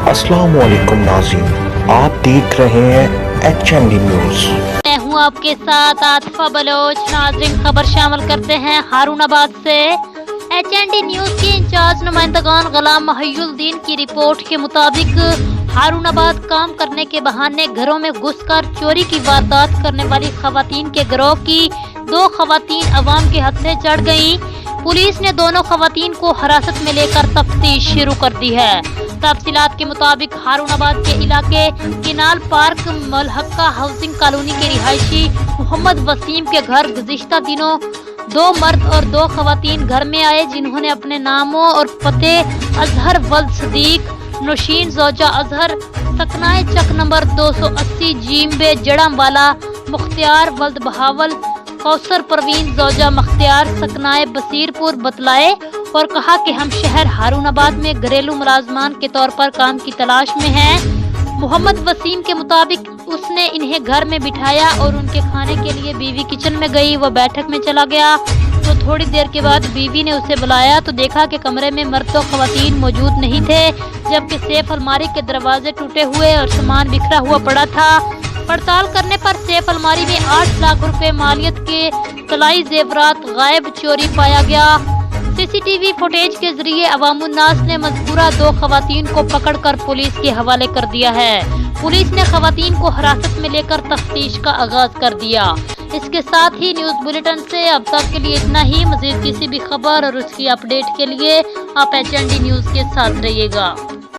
अस्सलाम वालेकुम नाज़रीन, आप देख रहे हैं HND न्यूज़। मैं हूँ आपके साथ आतिफा बलोच। नाज़रीन, खबर शामिल करते हैं हारूनाबाद से। HND न्यूज़ के इंचार्ज नुमाइंदगान गुलाम मोहिउद्दीन की रिपोर्ट के मुताबिक हारूनाबाद काम करने के बहाने घरों में घुसकर चोरी की वारदात करने वाली खवातीन के गिरोह की 2 खवातीन अवाम के हत्थे चढ़ गईं। पुलिस ने दोनों खवातीन को हिरासत में लेकर तफ्तीश शुरू कर दी है। तफसीलात के मुताबिक हारूनाबाद के इलाके किनाल पार्क मलहका हाउसिंग कॉलोनी के रिहायशी मोहम्मद वसीम के घर गुज़िश्ता दिनों 2 मर्द और 2 खवातीन घर में आए, जिन्होंने अपने नामों और पते अजहर वल्द सदीक, नौशीन जोजा अजहर, सकनाए चक नंबर 280 जीम्बे जड़ामवाला, मुख्तियार वल्द बहावल, कौसर परवीन जोजा मख्तियार, सकनाए बसीरपुर बतलाए और कहा कि हम शहर हारूनाबाद में घरेलू मुलाजमान के तौर पर काम की तलाश में हैं। मोहम्मद वसीम के मुताबिक उसने इन्हें घर में बिठाया और उनके खाने के लिए बीवी किचन में गई। वह बैठक में चला गया तो थोड़ी देर के बाद बीवी ने उसे बुलाया तो देखा कि कमरे में मर्द और खवातीन मौजूद नहीं थे, जबकि सेफ अलमारी के दरवाजे टूटे हुए और सामान बिखरा हुआ पड़ा था। पड़ताल करने पर सेफ अलमारी में 8 लाख रुपए मालियत के तलाई जेवरात गायब चोरी पाया गया। सीसीटीवी फुटेज के जरिए अवामुन्नास ने मज़कूरा 2 खवातीन को पकड़कर पुलिस के हवाले कर दिया है। पुलिस ने खवातीन को हिरासत में लेकर तफ्तीश का आगाज कर दिया। इसके साथ ही न्यूज़ बुलेटिन से अब तक के लिए इतना ही। मज़ीद किसी भी खबर और उसकी अपडेट के लिए आप HND न्यूज़ के साथ रहिएगा।